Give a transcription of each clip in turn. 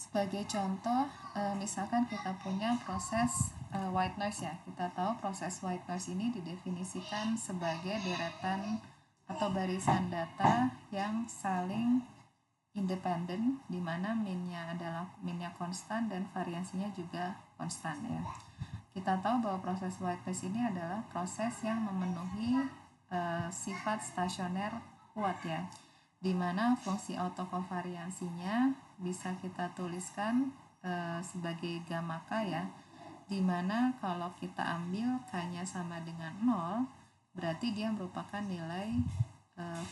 Sebagai contoh, misalkan kita punya proses white noise ya. Kita tahu proses white noise ini didefinisikan sebagai deretan atau barisan data yang saling independen, di mana minnya adalah minnya konstan dan variansinya juga konstan ya. Kita tahu bahwa proses white noise ini adalah proses yang memenuhi sifat stasioner kuat ya, di mana fungsi autokovariansinya bisa kita tuliskan sebagai gamma k ya, di mana kalau kita ambil k-nya sama dengan 0, berarti dia merupakan nilai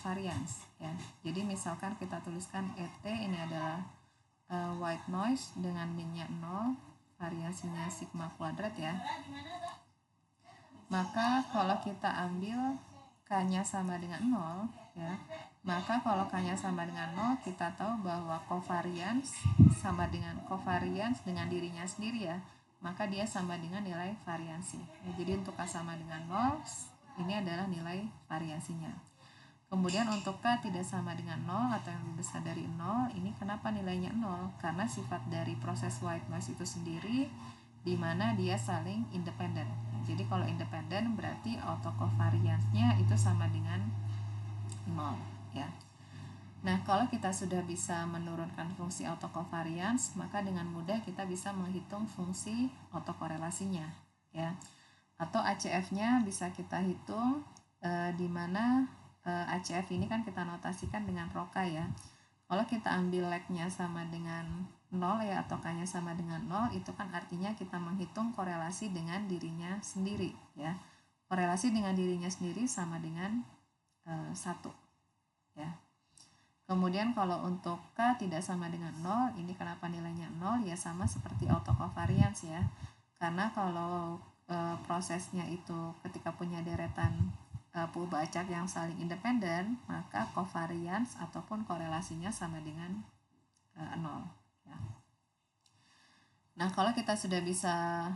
varians ya. Jadi misalkan kita tuliskan ET ini adalah white noise dengan minnya 0, variasinya sigma kuadrat ya. Maka kalau kita ambil k-nya sama dengan 0 ya, maka kalau k-nya sama dengan 0, kita tahu bahwa covariance sama dengan covariance dengan dirinya sendiri ya, maka dia sama dengan nilai variansi ya. Jadi untuk k sama dengan 0, ini adalah nilai variansinya. Kemudian untuk k tidak sama dengan 0 atau yang lebih besar dari 0, ini kenapa nilainya 0? Karena sifat dari proses white noise itu sendiri di mana dia saling independen. Jadi kalau independen berarti autocovariance-nya itu sama dengan 0 ya. Nah, kalau kita sudah bisa menurunkan fungsi autocovariance, maka dengan mudah kita bisa menghitung fungsi autokorelasinya ya. Atau ACF-nya bisa kita hitung di mana ACF ini kan kita notasikan dengan ρk ya. Kalau kita ambil lag-nya sama dengan 0 ya, atau k-nya sama dengan 0, itu kan artinya kita menghitung korelasi dengan dirinya sendiri ya. Korelasi dengan dirinya sendiri sama dengan 1 ya. Kemudian kalau untuk k tidak sama dengan 0, ini kenapa nilainya 0? Ya sama seperti autocovariance ya. Karena kalau prosesnya itu ketika punya deretan purba acak yang saling independen, maka covariance ataupun korelasinya sama dengan 0 ya. Nah, kalau kita sudah bisa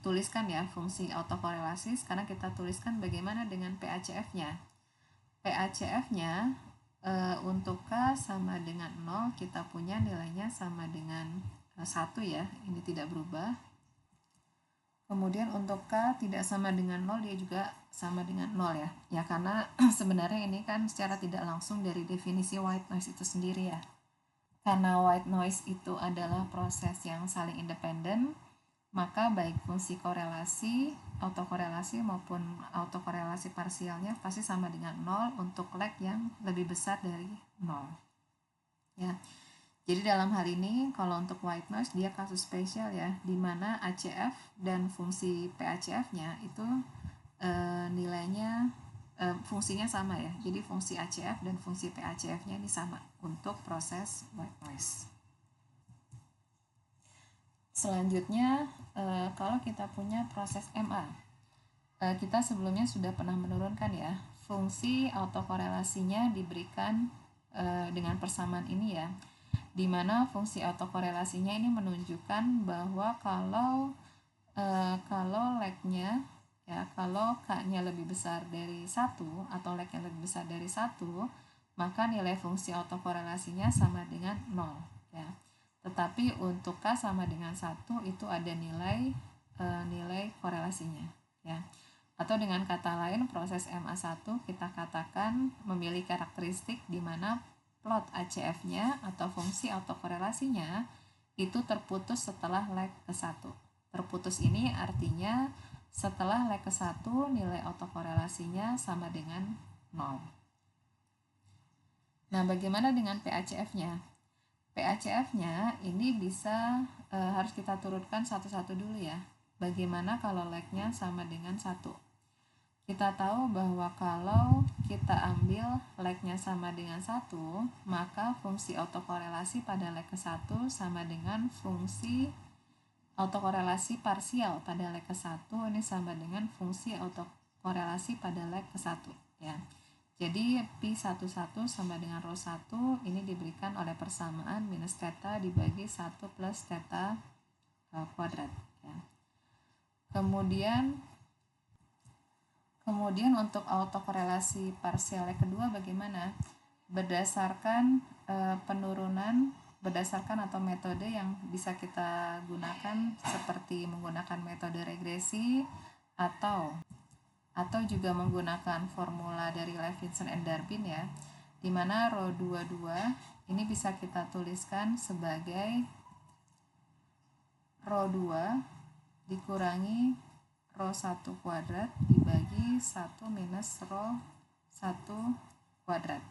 tuliskan ya fungsi autokorelasi, sekarang kita tuliskan bagaimana dengan PACF-nya. PACF-nya untuk k sama dengan 0, kita punya nilainya sama dengan 1 ya, ini tidak berubah. Kemudian untuk k tidak sama dengan 0, dia juga sama dengan 0 ya. Ya karena sebenarnya ini kan secara tidak langsung dari definisi white noise itu sendiri ya. Karena white noise itu adalah proses yang saling independen, maka baik fungsi korelasi, autokorelasi maupun autokorelasi parsialnya pasti sama dengan 0 untuk lag yang lebih besar dari 0. Ya. Jadi dalam hal ini kalau untuk white noise dia kasus spesial ya, di mana ACF dan fungsi PACF-nya itu nilainya fungsinya sama ya. Jadi fungsi ACF dan fungsi PACF-nya ini sama untuk proses white noise. Selanjutnya kalau kita punya proses MA, kita sebelumnya sudah pernah menurunkan ya, fungsi autokorelasinya diberikan dengan persamaan ini ya, di mana fungsi autokorelasinya ini menunjukkan bahwa kalau lag-nya ya, kalau k-nya lebih besar dari 1 atau lag-nya lebih besar dari 1, maka nilai fungsi autokorelasinya sama dengan 0 ya. Tetapi untuk k sama dengan 1 itu ada nilai korelasinya ya. Atau dengan kata lain, proses MA1 kita katakan memiliki karakteristik di mana plot ACF-nya atau fungsi autokorelasinya itu terputus setelah lag ke-1. Terputus ini artinya setelah lag ke-1 nilai autokorelasinya sama dengan 0. Nah, bagaimana dengan PACF-nya? PACF-nya ini bisa harus kita turunkan satu-satu dulu ya. Bagaimana kalau lag-nya sama dengan 1? Kita tahu bahwa kalau kita ambil lag-nya sama dengan 1, maka fungsi autokorelasi pada lag ke-1 sama dengan fungsi autokorelasi parsial pada lag ke-1 ini sama dengan fungsi autokorelasi pada lag ke-1 ya. Jadi Pi11 sama dengan Rho 1 ini diberikan oleh persamaan minus theta dibagi 1 plus theta kuadrat ya. Kemudian untuk autokorelasi parsial leg kedua bagaimana? Berdasarkan penurunan berdasarkan atau metode yang bisa kita gunakan seperti menggunakan metode regresi atau juga menggunakan formula dari Levinson and Darbin ya, di mana rho 22 ini bisa kita tuliskan sebagai rho 2 dikurangi rho 1 kuadrat dibagi 1 minus rho 1 kuadrat.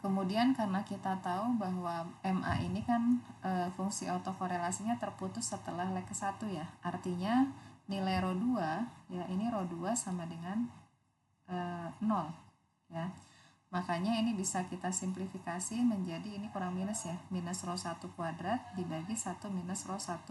Kemudian karena kita tahu bahwa MA ini kan fungsi autokorelasinya terputus setelah leg ke-1 ya. Artinya nilai rho 2 ya, ini rho 2 sama dengan 0 ya. Makanya ini bisa kita simplifikasi menjadi ini kurang minus ya, minus rho 1 kuadrat dibagi 1 minus rho 1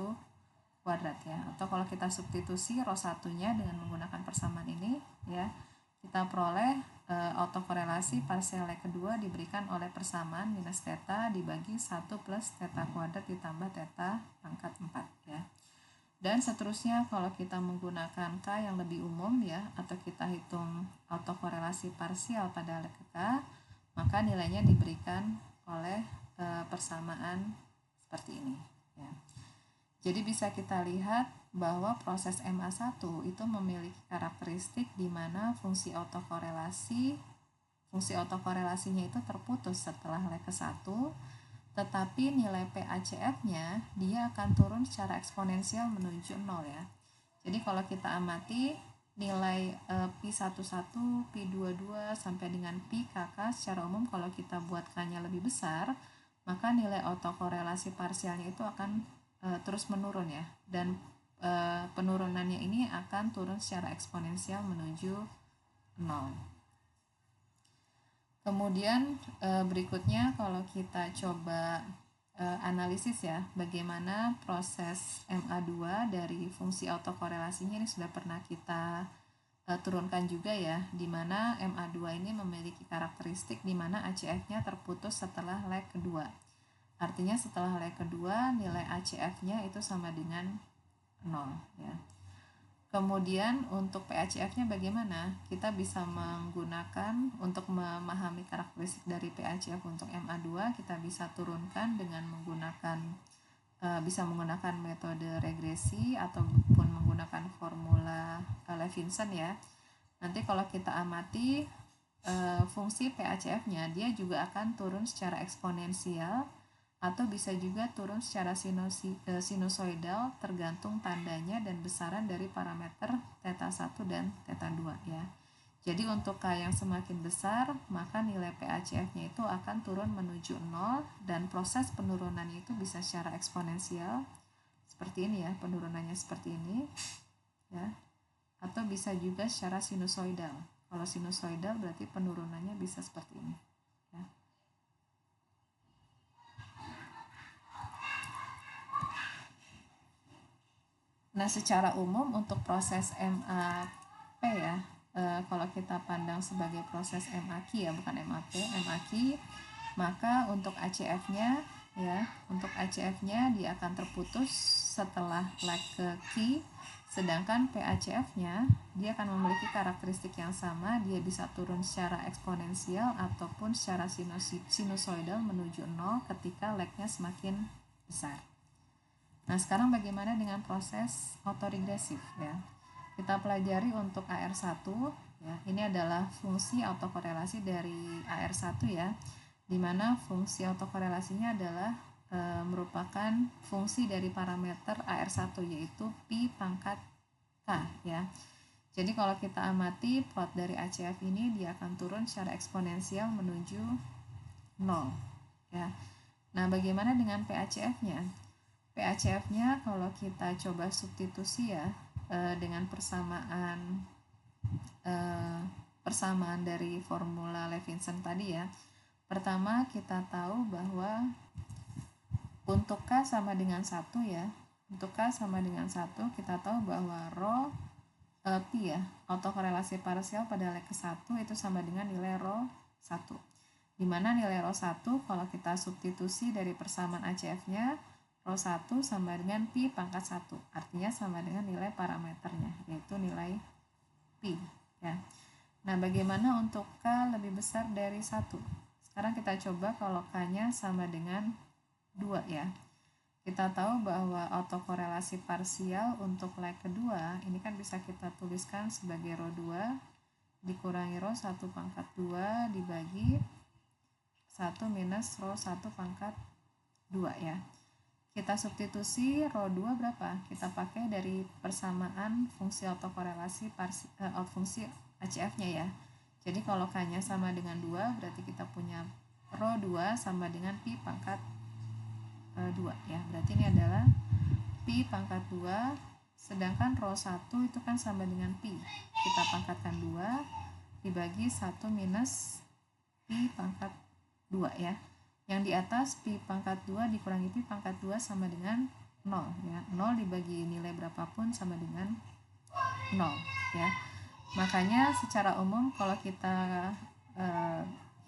kuadrat ya. Atau kalau kita substitusi rho 1-nya dengan menggunakan persamaan ini ya, kita peroleh autokorelasi parsial leg kedua diberikan oleh persamaan minus theta dibagi 1 plus theta kuadrat ditambah theta pangkat 4 ya. Dan seterusnya kalau kita menggunakan K yang lebih umum ya, atau kita hitung autokorelasi parsial pada leg K, maka nilainya diberikan oleh persamaan seperti ini ya. Jadi bisa kita lihat bahwa proses MA1 itu memiliki karakteristik di mana fungsi autokorelasinya itu terputus setelah leg ke-1, tetapi nilai PACF-nya dia akan turun secara eksponensial menuju 0 ya. Jadi kalau kita amati nilai P11, P22 sampai dengan PKK secara umum kalau kita buat K-nya lebih besar, maka nilai autokorelasi parsialnya itu akan terus menurun ya, dan penurunannya ini akan turun secara eksponensial menuju 0. Kemudian berikutnya kalau kita coba analisis ya, bagaimana proses MA2 dari fungsi autokorelasinya ini sudah pernah kita turunkan juga ya, di mana MA2 ini memiliki karakteristik di mana ACF-nya terputus setelah leg kedua. Artinya setelah leg kedua nilai ACF-nya itu sama dengan 0 ya. Kemudian untuk PACF-nya bagaimana? Kita bisa menggunakan untuk memahami karakteristik dari PACF untuk MA2, kita bisa turunkan dengan bisa menggunakan metode regresi ataupun menggunakan formula Levinson ya. Nanti kalau kita amati fungsi PACF-nya dia juga akan turun secara eksponensial atau bisa juga turun secara sinusoidal tergantung tandanya dan besaran dari parameter theta 1 dan theta 2 ya. Jadi untuk K yang semakin besar maka nilai PACF-nya itu akan turun menuju 0 dan proses penurunannya itu bisa secara eksponensial seperti ini ya, penurunannya seperti ini ya, atau bisa juga secara sinusoidal. Kalau sinusoidal berarti penurunannya bisa seperti ini ya. Nah, secara umum untuk proses MAP ya, kalau kita pandang sebagai proses MAQ ya, bukan MAP, MAQ, maka untuk ACF-nya ya, untuk ACF-nya dia akan terputus setelah leg ke Q, sedangkan PACF-nya dia akan memiliki karakteristik yang sama, dia bisa turun secara eksponensial ataupun secara sinusoidal menuju 0 ketika legnya semakin besar. Nah, sekarang bagaimana dengan proses autoregresif ya? Kita pelajari untuk AR1 ya. Ini adalah fungsi autokorelasi dari AR1 ya. Di mana fungsi autokorelasinya adalah merupakan fungsi dari parameter AR1 yaitu Pi pangkat K ya. Jadi kalau kita amati plot dari ACF ini dia akan turun secara eksponensial menuju 0 ya. Nah, bagaimana dengan PACF-nya? PACF-nya kalau kita coba substitusi ya dengan persamaan dari formula Levinson tadi ya. Pertama kita tahu bahwa untuk K sama dengan 1 ya. Untuk K sama dengan 1 kita tahu bahwa rho Pi ya, autokorelasi parsial pada leg ke-1 itu sama dengan nilai rho 1. Dimana nilai rho 1 kalau kita substitusi dari persamaan ACF-nya, rho 1 sama dengan Pi pangkat 1, artinya sama dengan nilai parameternya, yaitu nilai Pi ya. Nah, bagaimana untuk K lebih besar dari 1? Sekarang kita coba kalau K-nya sama dengan 2 ya. Kita tahu bahwa autokorelasi parsial untuk leg kedua ini kan bisa kita tuliskan sebagai rho 2 dikurangi rho 1 pangkat 2 dibagi 1 minus rho 1 pangkat 2 ya. Kita substitusi rho 2 berapa? Kita pakai dari persamaan fungsi autokorelasi fungsi ACF-nya ya. Jadi kalau K-nya sama dengan 2 berarti kita punya rho 2 sama dengan pi pangkat 2 ya. Berarti ini adalah pi pangkat 2, sedangkan rho 1 itu kan sama dengan pi. Kita pangkatkan 2 dibagi 1 minus pi pangkat 2 ya. Yang di atas pi pangkat 2 dikurangi pi pangkat 2 sama dengan 0 ya. 0 dibagi nilai berapapun sama dengan 0 ya. Makanya secara umum kalau kita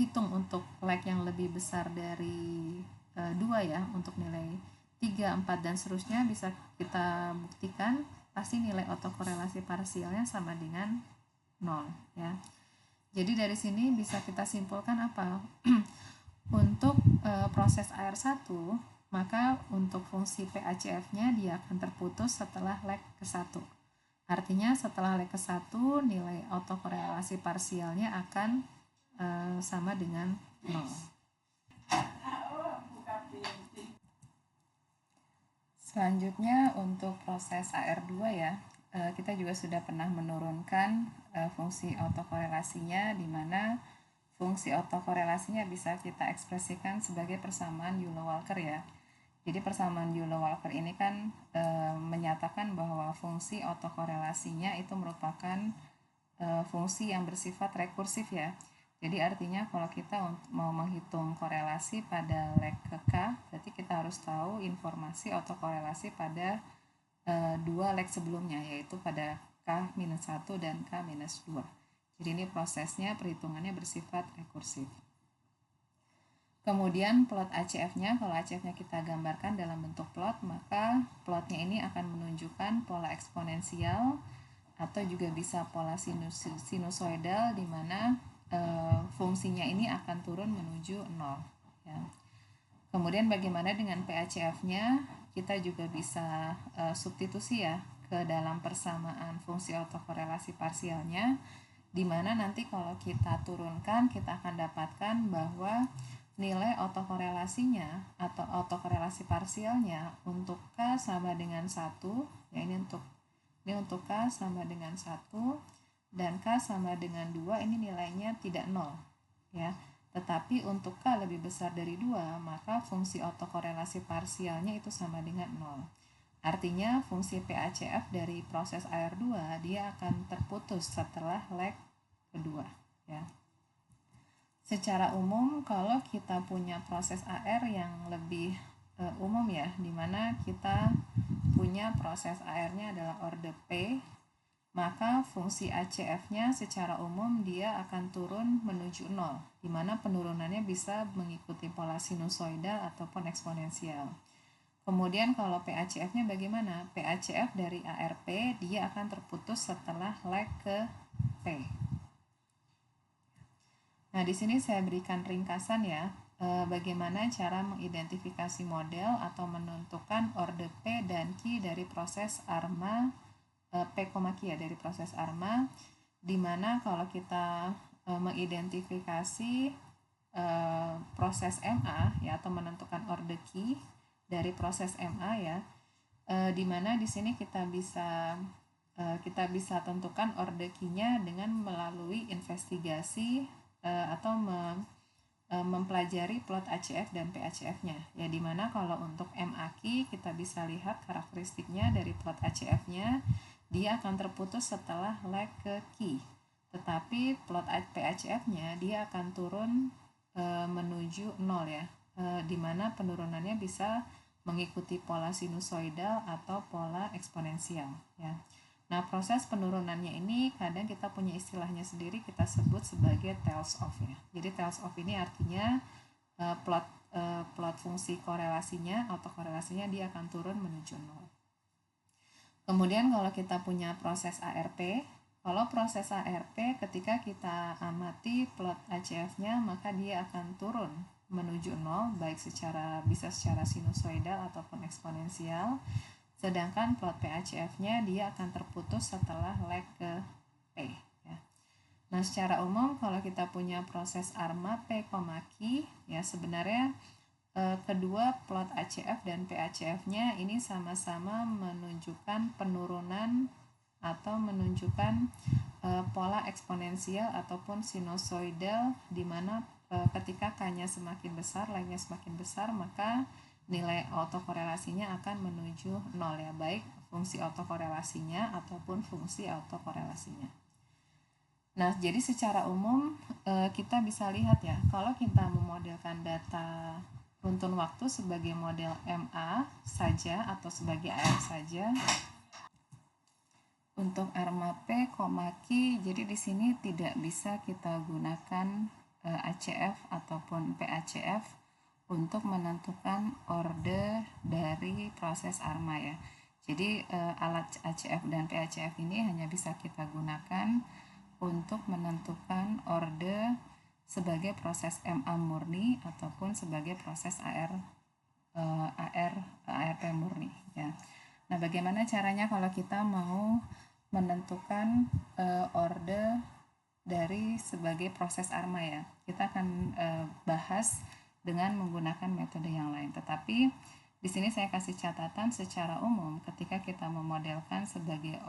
hitung untuk leg yang lebih besar dari 2 ya, untuk nilai 3, 4 dan seterusnya bisa kita buktikan pasti nilai autokorelasi parsialnya sama dengan 0 ya. Jadi dari sini bisa kita simpulkan apa? Untuk proses AR1 maka untuk fungsi PACF-nya dia akan terputus setelah leg ke-1. Artinya setelah leg ke-1 nilai autokorelasi parsialnya akan sama dengan 0. Selanjutnya untuk proses AR2 ya, kita juga sudah pernah menurunkan fungsi autokorelasinya, di mana fungsi autokorelasinya bisa kita ekspresikan sebagai persamaan Euler-Walker ya. Jadi persamaan Euler-Walker ini kan menyatakan bahwa fungsi autokorelasinya itu merupakan fungsi yang bersifat rekursif ya. Jadi artinya kalau kita mau menghitung korelasi pada leg ke K, berarti kita harus tahu informasi autokorelasi pada dua leg sebelumnya, yaitu pada K-1 dan K-2. Jadi ini prosesnya, perhitungannya bersifat rekursif. Kemudian plot ACF-nya, kalau ACF-nya kita gambarkan dalam bentuk plot, maka plotnya ini akan menunjukkan pola eksponensial atau juga bisa pola sinusoidal, di mana fungsinya ini akan turun menuju 0 ya. Kemudian bagaimana dengan PACF-nya? Kita juga bisa substitusi ya ke dalam persamaan fungsi autokorelasi parsialnya, di mana nanti kalau kita turunkan kita akan dapatkan bahwa nilai autokorelasinya atau autokorelasi parsialnya untuk K sama dengan 1 ya, ini untuk K sama dengan 1 dan K sama dengan 2 ini nilainya tidak 0 ya. Tetapi untuk K lebih besar dari 2, maka fungsi autokorelasi parsialnya itu sama dengan 0. Artinya fungsi PACF dari proses AR2 dia akan terputus setelah leg kedua ya. Secara umum kalau kita punya proses AR yang lebih umum ya, dimana kita punya proses AR-nya adalah orde P, maka fungsi ACF-nya secara umum dia akan turun menuju 0, di mana penurunannya bisa mengikuti pola sinusoidal ataupun eksponensial. Kemudian kalau PACF-nya bagaimana? PACF dari ARP dia akan terputus setelah leg ke P. Nah, di sini saya berikan ringkasan ya, bagaimana cara mengidentifikasi model atau menentukan orde P dan Q dari proses ARMA P, Q ya, dari proses ARMA, dimana kalau kita mengidentifikasi proses MA ya, atau menentukan orde Q dari proses MA ya, dimana di sini kita bisa tentukan orde Q-nya dengan melalui investigasi atau mempelajari plot ACF dan PACF-nya ya, dimana kalau untuk MAQ kita bisa lihat karakteristiknya dari plot ACF-nya dia akan terputus setelah leg ke Q, tetapi plot PACF-nya dia akan turun menuju 0 ya, dimana penurunannya bisa mengikuti pola sinusoidal atau pola eksponensial ya. Nah, proses penurunannya ini kadang kita punya istilahnya sendiri, kita sebut sebagai tails off ya. Jadi tails off ini artinya plot fungsi korelasinya, autokorelasinya dia akan turun menuju 0. Kemudian kalau kita punya proses ARP, kalau proses ARP ketika kita amati plot ACF-nya maka dia akan turun menuju 0, baik bisa secara sinusoidal ataupun eksponensial. Sedangkan plot PACF-nya dia akan terputus setelah lag ke P ya. Nah, secara umum kalau kita punya proses ARMA P, Q ya sebenarnya kedua plot ACF dan PACF-nya ini sama-sama menunjukkan penurunan atau menunjukkan pola eksponensial ataupun sinusoidal, di mana ketika K-nya semakin besar, lag-nya semakin besar, maka nilai autokorelasinya akan menuju 0 ya, baik fungsi autokorelasinya ataupun fungsi autokorelasinya. Nah, jadi secara umum kita bisa lihat ya, kalau kita memodelkan data runtun waktu sebagai model MA saja atau sebagai AR saja, untuk ARMA P, Q, jadi di sini tidak bisa kita gunakan ACF ataupun PACF untuk menentukan orde dari proses ARMA ya. Jadi alat ACF dan PACF ini hanya bisa kita gunakan untuk menentukan orde sebagai proses MA murni ataupun sebagai proses ARP murni ya. Nah, bagaimana caranya kalau kita mau menentukan orde dari sebagai proses ARMA ya? Kita akan bahas dengan menggunakan metode yang lain. Tetapi di sini saya kasih catatan secara umum ketika kita memodelkan sebagai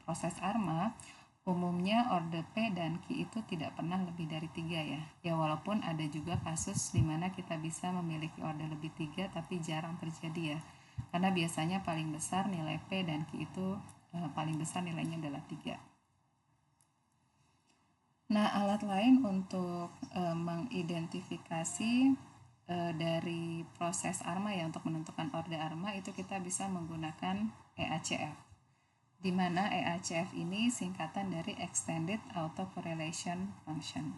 proses ARMA, umumnya orde P dan Q itu tidak pernah lebih dari 3 ya. Ya walaupun ada juga kasus di mana kita bisa memiliki orde lebih 3 tapi jarang terjadi ya. Karena biasanya paling besar nilai P dan Q itu paling besar nilainya adalah 3. Nah, alat lain untuk mengidentifikasi dari proses ARMA ya untuk menentukan orde ARMA itu kita bisa menggunakan EACF, di mana EACF ini singkatan dari Extended Autocorrelation Function